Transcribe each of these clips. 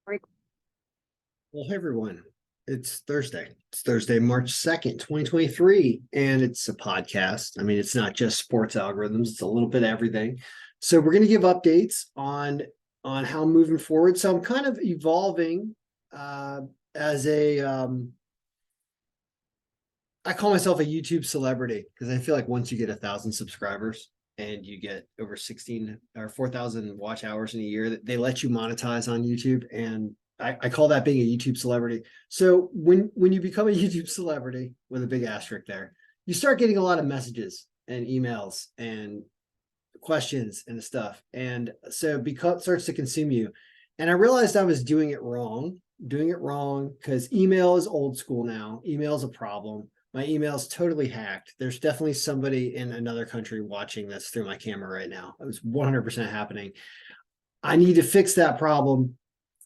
Right. Well, hey everyone. It's Thursday. It's Thursday, March 2nd, 2023, and it's a podcast. I mean, it's not just sports algorithms, it's a little bit of everything. So we're going to give updates on how moving forward. So I'm kind of evolving as a I call myself a YouTube celebrity because I feel like once you get 1,000 subscribers and you get over 16 or 4,000 watch hours in a year, they let you monetize on YouTube, and I call that being a YouTube celebrity. So when you become a YouTube celebrity with a big asterisk there, you start getting a lot of messages and emails and questions and stuff, and so because it starts to consume you. And I realized I was doing it wrong because email is old school now. Email is a problem. My email is totally hacked. There's definitely somebody in another country watching this through my camera right now. It was 100% happening. I need to fix that problem,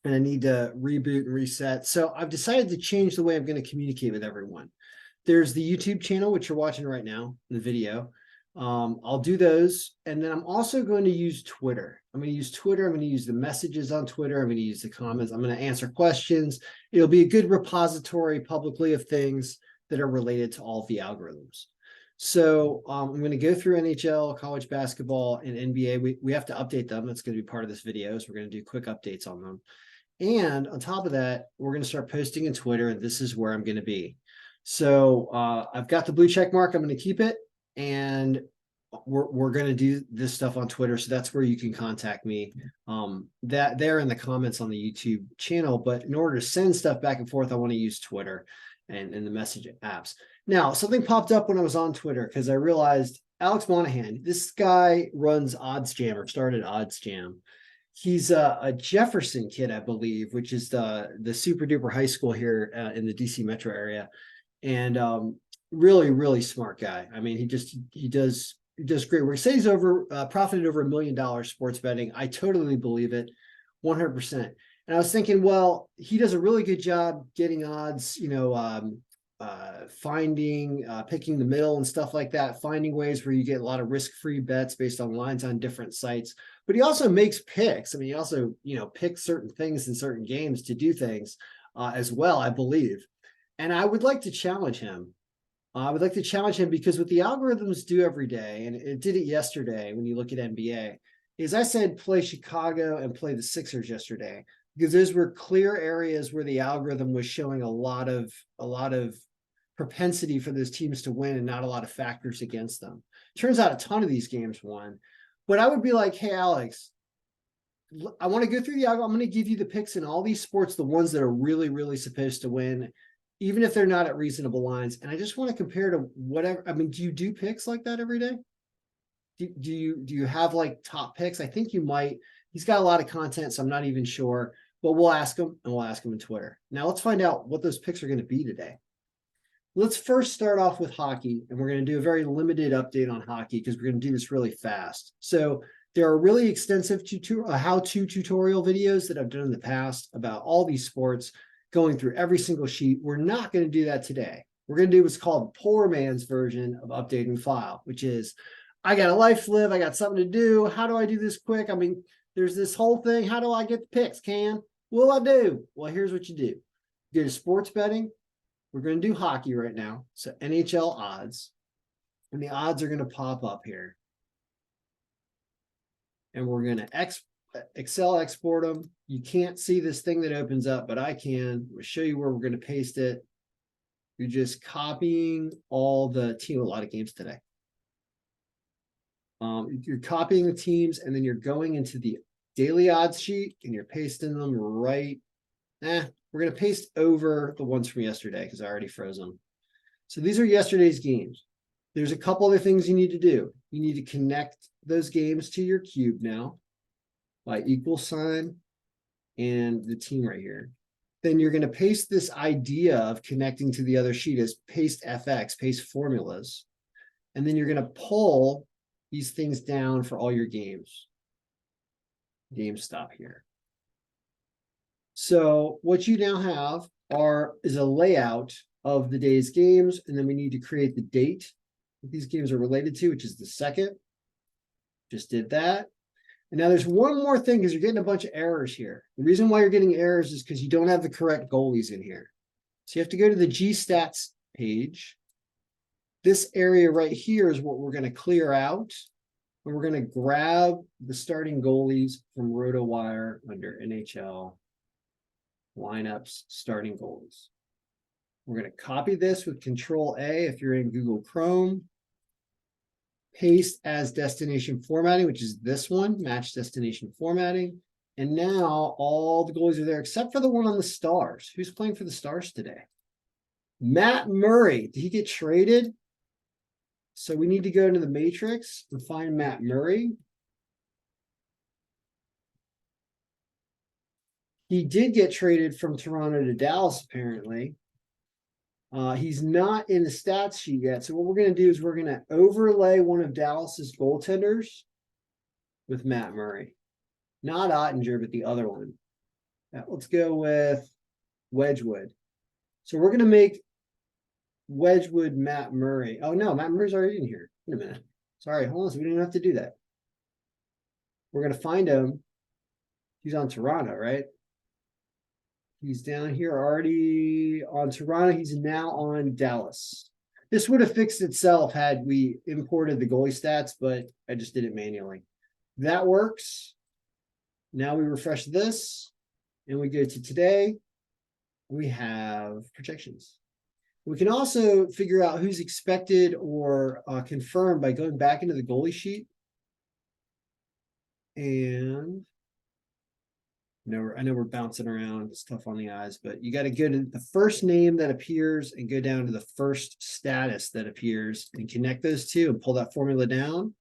and I need to reboot and reset. So I've decided to change the way I'm going to communicate with everyone. There's the YouTube channel, which you're watching right now, the video. I'll do those. And then I'm also going to use Twitter. I'm going to use Twitter. I'm going to use the messages on Twitter. I'm going to use the comments. I'm going to answer questions. It'll be a good repository publicly of things that are related to all of the algorithms. So I'm going to go through NHL, college basketball, and NBA. We have to update them. That's going to be part of this video. So we're going to do quick updates on them. And on top of that, we're going to start posting in Twitter, and this is where I'm going to be. So I've got the blue check mark. I'm going to keep it, and we're going to do this stuff on Twitter. So that's where you can contact me. That there in the comments on the YouTube channel. But in order to send stuff back and forth, I want to use Twitter and the message apps. Now, something popped up when I was on Twitter because I realized Alex Monahan, this guy runs Odds Jam or started Odds Jam. He's a Jefferson kid, I believe, which is the super duper high school here in the DC metro area, and really smart guy. I mean, he does great work. He says he's over profited over $1 million sports betting. I totally believe it, 100%. And I was thinking, well, he does a really good job getting odds, finding, picking the middle and stuff like that, finding ways where you get a lot of risk-free bets based on lines on different sites. But he also makes picks. I mean, he also, picks certain things in certain games to do things as well, I believe. And I would like to challenge him. I would like to challenge him because what the algorithms do every day, and it did it yesterday when you look at NBA, is I said play Chicago and play the Sixers yesterday because those were clear areas where the algorithm was showing a lot of propensity for those teams to win and not a lot of factors against them. Turns out a ton of these games won. But I would be like, hey, Alex, I want to go through the algorithm. I'm going to give you the picks in all these sports, the ones that are really supposed to win, even if they're not at reasonable lines. And I just want to compare to whatever. I mean, do you do picks like that every day? Do you have like top picks? I think you might. He's got a lot of content, so I'm not even sure. But we'll ask him, and we'll ask him in Twitter. Now let's find out what those picks are going to be today. Let's first start off with hockey, and we're going to do a very limited update on hockey because we're going to do this really fast. So there are really extensive how-to tutorial videos that I've done in the past about all these sports, going through every single sheet. We're not going to do that today. We're going to do what's called poor man's version of updating file, which is I got a life to live. I got something to do. How do I do this quick? I mean, there's this whole thing. How do I get the picks, Can? Will I do? Well, here's what you do. You go to sports betting. We're going to do hockey right now. So NHL odds. And the odds are going to pop up here. And we're going to Excel export them. You can't see this thing that opens up, but I can. We'll show you where we're going to paste it. You're just copying all the team, a lot of games today. You're copying the teams, and then you're going into the daily odds sheet, and you're pasting them right. We're going to paste over the ones from yesterday because I already froze them. So these are yesterday's games. There's a couple other things you need to do. You need to connect those games to your cube now by equal sign and the team right here. Then you're going to paste this idea of connecting to the other sheet as paste FX, paste formulas. And then you're going to pull these things down for all your games. Game stop here. So what you now have is a layout of the day's games, and then we need to create the date that these games are related to, which is the second. Just did that. And now there's one more thing because you're getting a bunch of errors here. The reason why you're getting errors is because you don't have the correct goalies in here. So you have to go to the G-Stats page. This area right here is what we're going to clear out. And we're going to grab the starting goalies from RotoWire under NHL lineups, starting goalies. We're going to copy this with Control A if you're in Google Chrome. Paste as destination formatting, which is this one, match destination formatting. And now all the goalies are there except for the one on the Stars. Who's playing for the Stars today? Matt Murray. Did he get traded? So we need to go into the matrix and find Matt Murray. He did get traded from Toronto to Dallas, apparently. He's not in the stats sheet yet. So what we're going to do is we're going to overlay one of Dallas's goaltenders with Matt Murray. Not Ottinger, but the other one. Now, let's go with Wedgwood. So we're going to make Wedgwood Matt Murray. Oh, no, Matt Murray's already in here. Wait a minute. Sorry, hold on. So we didn't have to do that. We're going to find him. He's on Toronto, right? He's down here already on Toronto. He's now on Dallas. This would have fixed itself had we imported the goalie stats, but I just did it manually. That works. Now we refresh this and we go to today. We have projections. We can also figure out who's expected or confirmed by going back into the goalie sheet. And I know we're bouncing around. It's tough on the eyes, but you got to go to the first name that appears and go down to the first status that appears and connect those two and pull that formula down.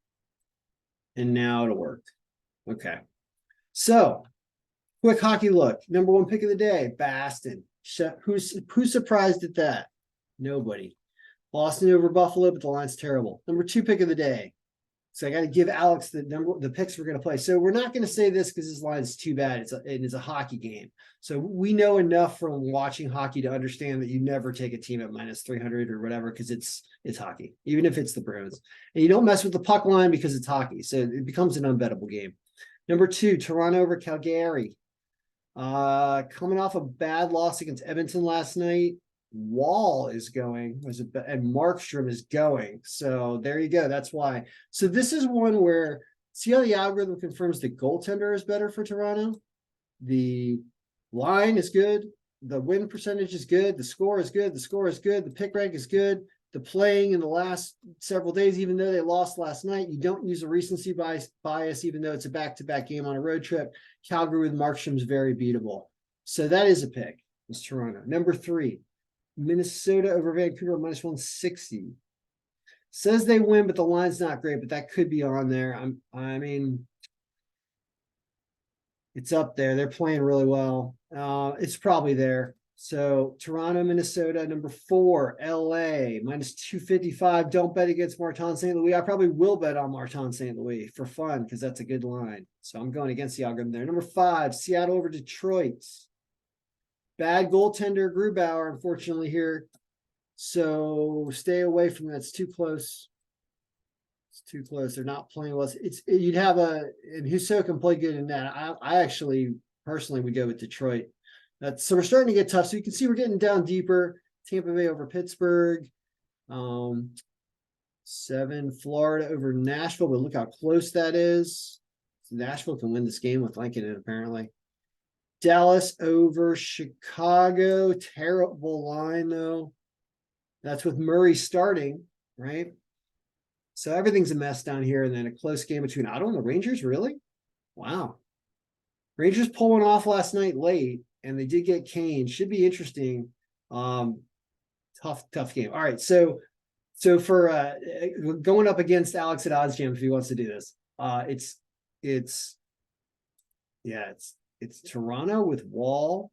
And now it'll work. Okay. So, quick hockey look. Number one pick of the day, Boston. Who's surprised at that? Nobody. Boston over Buffalo, but the line's terrible. Number two pick of the day. So I got to give Alex the picks we're going to play. So we're not going to say this because this line is too bad. It's a hockey game. So we know enough from watching hockey to understand that you never take a team at minus 300 or whatever because it's hockey, even if it's the Bruins. And you don't mess with the puck line because it's hockey. So it becomes an unbettable game. Number two, Toronto over Calgary. Coming off a bad loss against Edmonton last night. Wall is going, and Markstrom is going. So there you go. That's why. So this is one where, see how the algorithm confirms the goaltender is better for Toronto? The line is good. The win percentage is good. The score is good. The score is good. The pick rank is good. The playing in the last several days, even though they lost last night, you don't use a recency bias, even though it's a back-to-back game on a road trip. Calgary with Markstrom is very beatable. So that is a pick. It's Toronto. Number three. Minnesota over Vancouver minus 160. Says they win, but the line's not great, but that could be on there. I mean, it's up there. They're playing really well. It's probably there. So Toronto, Minnesota, number four, LA, minus 255. Don't bet against Martin St. Louis. I probably will bet on Martin St. Louis for fun because that's a good line. So I'm going against the algorithm there. Number five, Seattle over Detroit. Bad goaltender Grubauer, unfortunately, here. So stay away from that. It's too close. It's too close. They're not playing well. You'd have and Husso can play good in that. I actually personally would go with Detroit. So we're starting to get tough. So you can see we're getting down deeper. Tampa Bay over Pittsburgh. 7 Florida over Nashville, but look how close that is. Nashville can win this game with Lincoln, apparently. Dallas over Chicago. Terrible line, though. That's with Murray starting, right? So everything's a mess down here. And then a close game between Ottawa and the Rangers, really? Wow. Rangers pulling off last night late, and they did get Kane. Should be interesting. Tough game. All right, so for going up against Alex at OddsJam, if he wants to do this, it's Toronto with Wall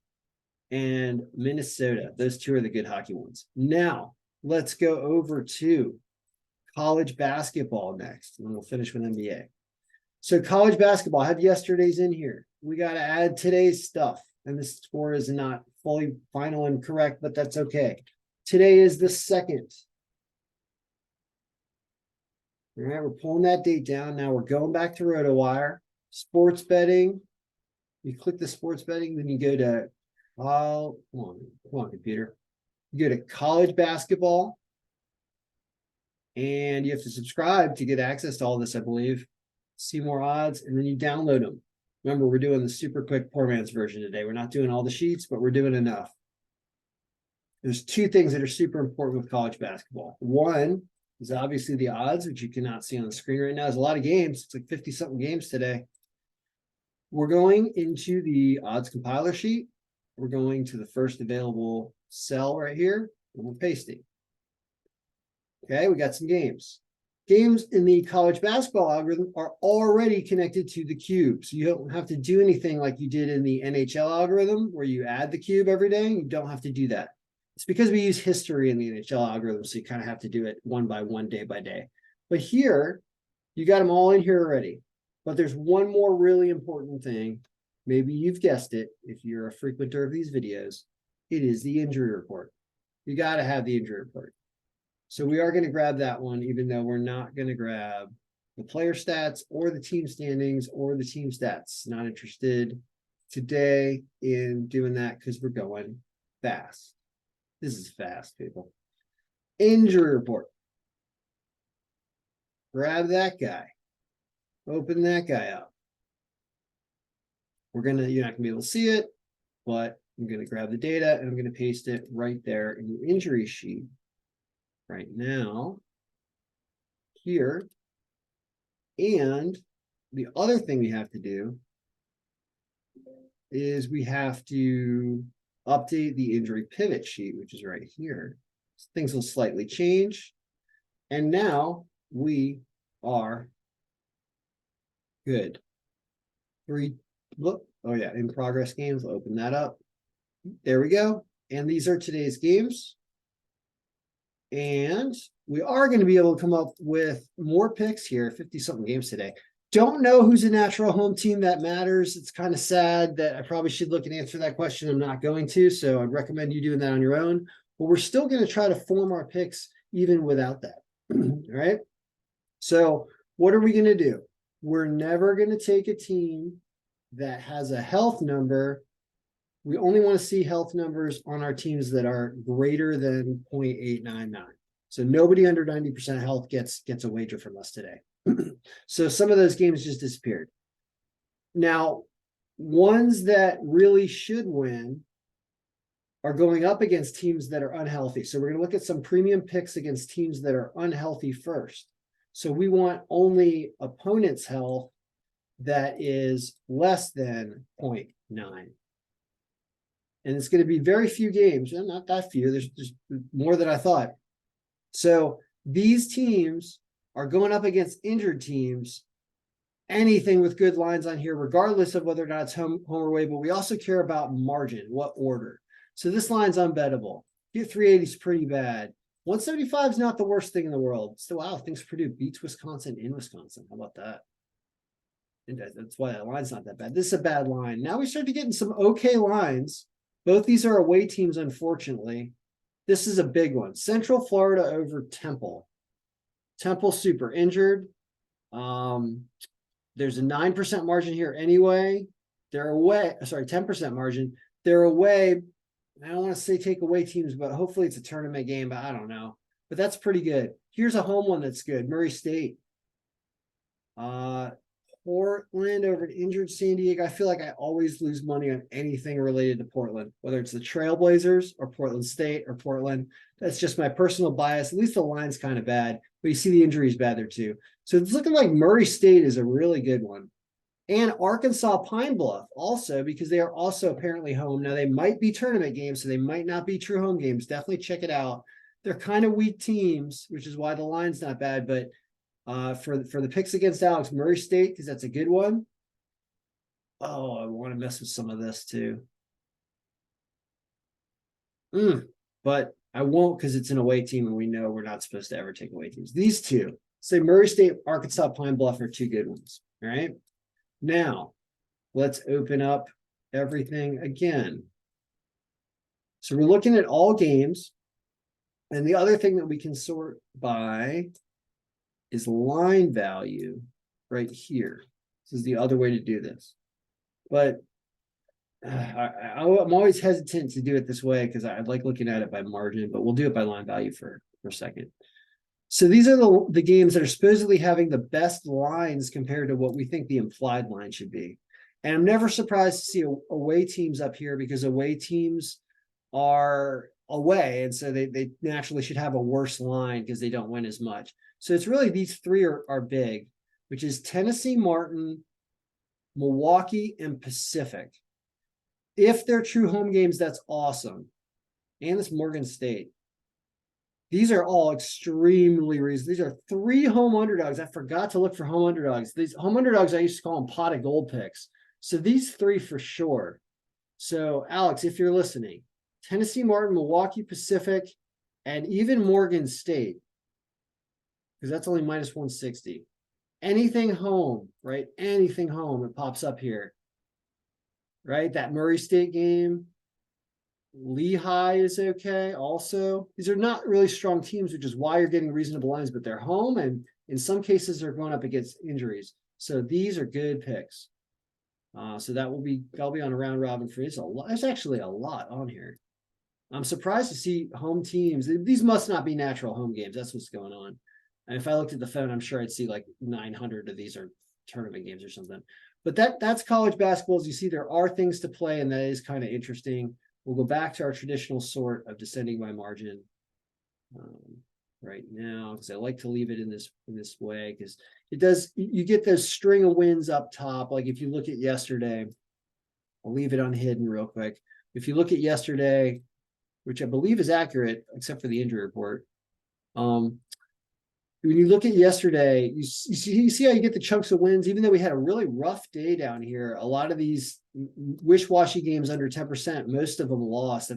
and Minnesota. Those two are the good hockey ones. Now, let's go over to college basketball next, and we'll finish with NBA. So college basketball, I have yesterday's in here. We got to add today's stuff, and this score is not fully final and correct, but that's okay. Today is the 2nd. All right, we're pulling that date down. Now we're going back to RotoWire. sports betting. You click the sports betting, then you go to, come on, computer. You go to college basketball, and you have to subscribe to get access to all this, I believe. See more odds, and then you download them. Remember, we're doing the super quick poor man's version today. We're not doing all the sheets, but we're doing enough. There's two things that are super important with college basketball. One is obviously the odds, which you cannot see on the screen right now. There's a lot of games. It's like 50-something games today. We're going into the odds compiler sheet. We're going to the first available cell right here, and we're pasting. Okay, we got some games. Games in the college basketball algorithm are already connected to the cube. So you don't have to do anything like you did in the NHL algorithm where you add the cube every day. You don't have to do that. It's because we use history in the NHL algorithm, so you kind of have to do it one by one, day by day. But here, you got them all in here already. But there's one more really important thing. Maybe you've guessed it if you're a frequenter of these videos. It is the injury report. You got to have the injury report. So we are going to grab that one, even though we're not going to grab the player stats or the team standings or the team stats. Not interested today in doing that because we're going fast. This is fast, people. Injury report. Grab that guy. Open that guy up. You're not going to be able to see it, but I'm going to grab the data and I'm going to paste it right there in the injury sheet. Right now, here. And the other thing we have to do is we have to update the injury pivot sheet, which is right here. Things will slightly change. And now we are good. Look, oh yeah, in progress games, I'll open that up. There we go. And these are today's games. And we are going to be able to come up with more picks here, 50-something games today. Don't know who's a natural home team that matters. It's kind of sad that I probably should look and answer that question. I'm not going to, so I'd recommend you doing that on your own. But we're still going to try to form our picks even without that. All right? So what are we going to do? We're never going to take a team that has a health number. We only want to see health numbers on our teams that are greater than 0.899. So nobody under 90% health gets a wager from us today. So some of those games just disappeared. Now, ones that really should win are going up against teams that are unhealthy. So we're going to look at some premium picks against teams that are unhealthy first. So we want only opponents' health that is less than 0.9. And it's going to be very few games, and not that few. There's more than I thought. So these teams are going up against injured teams. Anything with good lines on here, regardless of whether or not it's home or away, but we also care about margin, what order. So this line's unbettable. Get 380 is pretty bad. 175 is not the worst thing in the world. So wow, thinks Purdue beats Wisconsin in Wisconsin. How about that? And that's why that line's not that bad. This is a bad line. Now we start to get in some okay lines. Both these are away teams, unfortunately. This is a big one. Central Florida over Temple. Temple super injured. There's a 9% margin here anyway. They're away. Sorry, 10% margin. They're away. I don't want to say take away teams, but hopefully it's a tournament game, but I don't know. But that's pretty good. Here's a home one that's good. Murray State. Portland over an injured San Diego. I feel like I always lose money on anything related to Portland, whether it's the Trailblazers or Portland State or Portland. That's just my personal bias. At least the line's kind of bad, but you see the injuries bad there too. So it's looking like Murray State is a really good one. And Arkansas Pine Bluff also, because they are also apparently home. Now they might be tournament games, so they might not be true home games. Definitely check it out. They're kind of weak teams, which is why the line's not bad, but for the picks against Alex, Murray State, because that's a good one. Oh, I want to mess with some of this too. But I won't because it's an away team and we know we're not supposed to ever take away teams. These two, say Murray State, Arkansas Pine Bluff are two good ones. All right. Now, let's open up everything again. So we're looking at all games. And the other thing that we can sort by is line value right here. This is the other way to do this. But I'm always hesitant to do it this way because I like looking at it by margin, but we'll do it by line value for a second. So these are the games that are supposedly having the best lines compared to what we think the implied line should be. And I'm never surprised to see away teams up here because away teams are away. And so they naturally should have a worse line because they don't win as much. So it's really these three are big, which is Tennessee, Martin, Milwaukee, and Pacific. If they're true home games, that's awesome. And it's Morgan State. These are all extremely reasonable. These are 3 home underdogs. I forgot to look for home underdogs. These home underdogs, I used to call them pot of gold picks. So these 3 for sure. So Alex, if you're listening, Tennessee, Martin, Milwaukee, Pacific, and even Morgan State, because that's only minus 160. Anything home, right? Anything home, it pops up here. Right? That Murray State game. Lehigh is okay also. These are not really strong teams, which is why you're getting reasonable lines, but they're home, and in some cases they're going up against injuries. So these are good picks. So that'll be on a round robin for this. There's actually a lot on here. I'm surprised to see home teams. These must not be natural home games. That's what's going on. And if I looked at the phone, I'm sure I'd see like 900 of these are tournament games or something. But that's college basketball. As you see, there are things to play, and that is kind of interesting. We'll go back to our traditional sort of descending by margin right now, because I like to leave it in this way, because it does, you get those string of wins up top. Like if you look at yesterday, I'll leave it unhidden real quick. If you look at yesterday, which I believe is accurate, except for the injury report, when you look at yesterday, you see how you get the chunks of wins, even though we had a really rough day down here. A lot of these wish-washy games under 10%, most of them lost.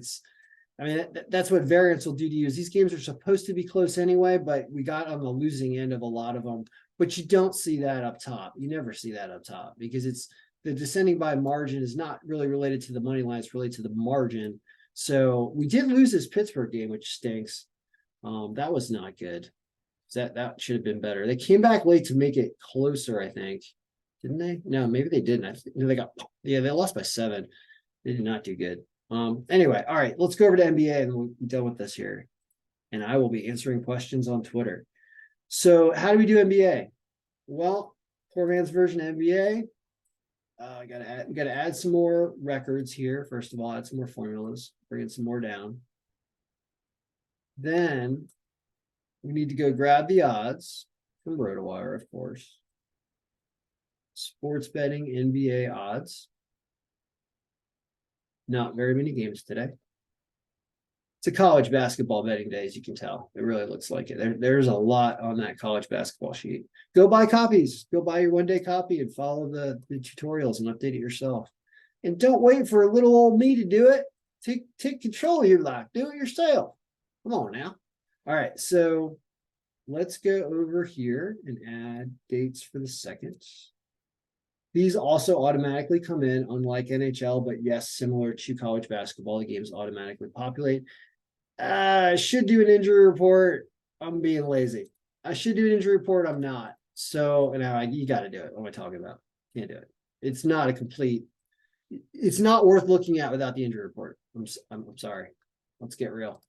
That's what variance will do to you. Is these games are supposed to be close anyway, but we got on the losing end of a lot of them. But you don't see that up top. You never see that up top because it's the descending by margin is not really related to the money line. It's related to the margin. So we did lose this Pittsburgh game, which stinks. That was not good. That should have been better. They came back late to make it closer, I think. Didn't they? No, maybe they didn't. They lost by 7. They did not do good. Anyway, all right, let's go over to NBA and we'll be done with this here. And I will be answering questions on Twitter. So how do we do NBA? Well, poor man's version of NBA. We gotta add some more records here. First of all, add some more formulas, bring some more down. Then we need to go grab the odds from RotoWire, of course. Sports betting NBA odds. Not very many games today. It's a college basketball betting day, as you can tell. It really looks like it. There's a lot on that college basketball sheet. Go buy copies. Go buy your one-day copy and follow the tutorials and update it yourself. And don't wait for a little old me to do it. Take control of your life. Do it yourself. Come on now. All right, so let's go over here and add dates for the second. These also automatically come in, unlike NHL, but yes, similar to college basketball, the games automatically populate. I should do an injury report. I'm being lazy. I should do an injury report. I'm not. So now you got to do it. What am I talking about? Can't do it. It's not worth looking at without the injury report. I'm sorry. Let's get real.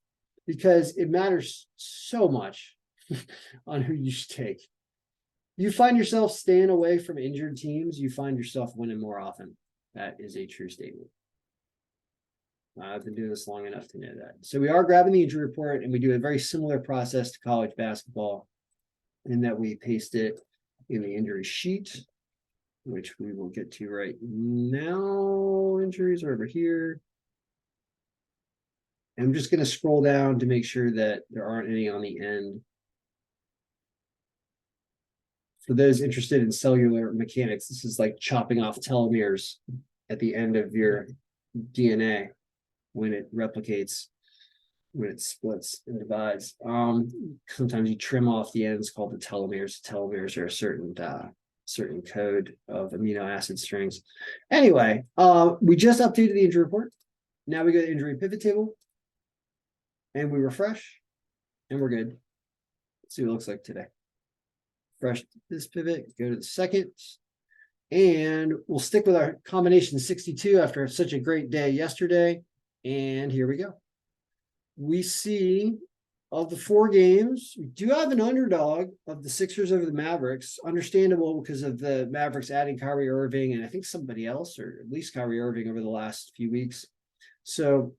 Because it matters so much on who you should take. You find yourself staying away from injured teams, you find yourself winning more often. That is a true statement. I've been doing this long enough to know that. So we are grabbing the injury report, and we do a very similar process to college basketball in that we paste it in the injury sheet, which we will get to right now. Injuries are over here. I'm just going to scroll down to make sure that there aren't any on the end. For those interested in cellular mechanics, this is like chopping off telomeres at the end of your DNA when it replicates, when it splits and divides. Sometimes you trim off the ends called the telomeres. Telomeres are a certain code of amino acid strings. Anyway, we just updated the injury report. Now we go to injury pivot table. And we refresh, and we're good. Let's see what it looks like today. Refresh this pivot, go to the second. And we'll stick with our combination 62 after such a great day yesterday. And here we go. We see of the 4 games, we do have an underdog of the Sixers over the Mavericks. Understandable because of the Mavericks adding Kyrie Irving and I think somebody else, or at least Kyrie Irving over the last few weeks. So,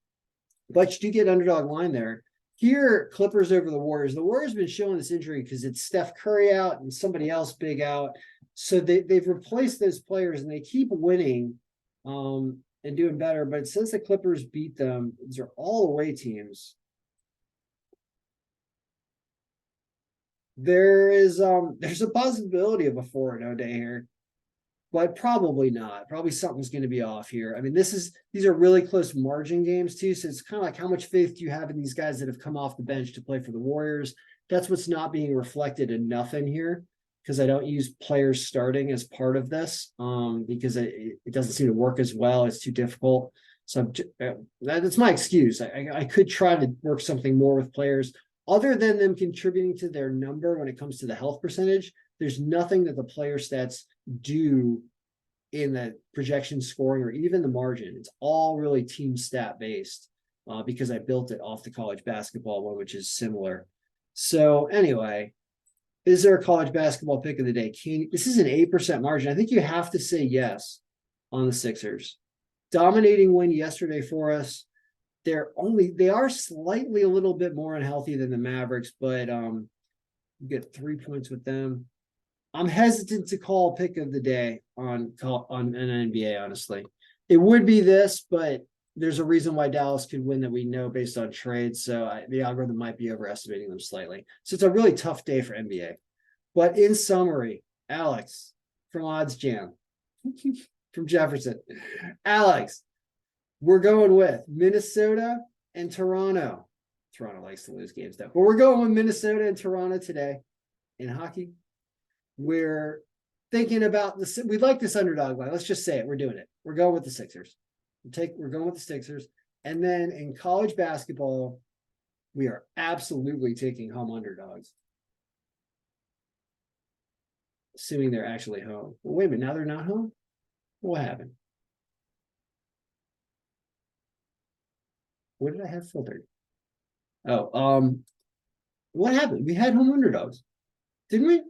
but you do get underdog line there. Here, Clippers over the Warriors. The Warriors have been showing this injury because it's Steph Curry out and somebody else big out. So they've replaced those players and they keep winning and doing better. But since the Clippers beat them, these are all away teams. There's a possibility of a 4-0 day here, but probably not. Probably something's going to be off here. I mean, these are really close margin games too. So it's kind of like how much faith do you have in these guys that have come off the bench to play for the Warriors? That's what's not being reflected enough in here because I don't use players starting as part of this because it doesn't seem to work as well. It's too difficult. So that's my excuse. I could try to work something more with players other than them contributing to their number when it comes to the health percentage. There's nothing that the player stats do in the projection scoring or even the margin. It's all really team stat based because I built it off the college basketball one, which is similar. So anyway, is there a college basketball pick of the day? This is an 8% margin. I think you have to say yes on the Sixers. Dominating win yesterday for us. They are slightly a little bit more unhealthy than the Mavericks, but you get 3 points with them. I'm hesitant to call pick of the day on an NBA, honestly. It would be this, but there's a reason why Dallas could win that we know based on trades. So the algorithm might be overestimating them slightly. So it's a really tough day for NBA. But in summary, Alex from Odds Jam, from Jefferson. Alex, we're going with Minnesota and Toronto. Toronto likes to lose games, though. But we're going with Minnesota and Toronto today in hockey. We're thinking about this. We like this underdog line. Let's just say it. We're doing it. We're going with the Sixers. We're going with the Sixers. And then in college basketball, we are absolutely taking home underdogs. Assuming they're actually home. Well, wait a minute. Now they're not home? What happened? What did I have filtered? Oh, what happened? We had home underdogs, didn't we?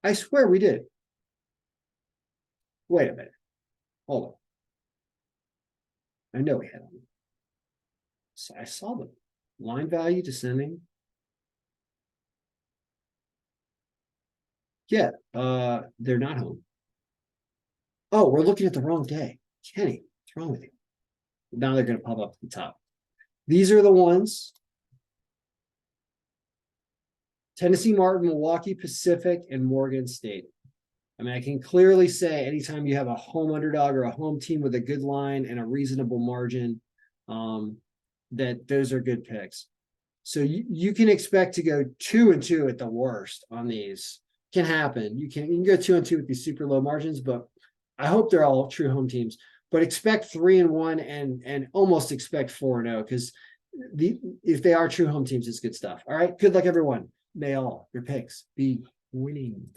I swear we did. Wait a minute. Hold on. I know we had them. So I saw them. Line value descending. Yeah, they're not home. Oh, we're looking at the wrong day. Kenny, what's wrong with you? Now they're going to pop up at the top. These are the ones. Tennessee Martin, Milwaukee Pacific, and Morgan State. I mean, I can clearly say anytime you have a home underdog or a home team with a good line and a reasonable margin, that those are good picks. So you can expect to go 2-2 at the worst on these. Can happen. You can go 2-2 with these super low margins, but I hope they're all true home teams. But expect 3-1 and almost expect 4-0 because if they are true home teams, it's good stuff. All right. Good luck, everyone. May all your picks be winning.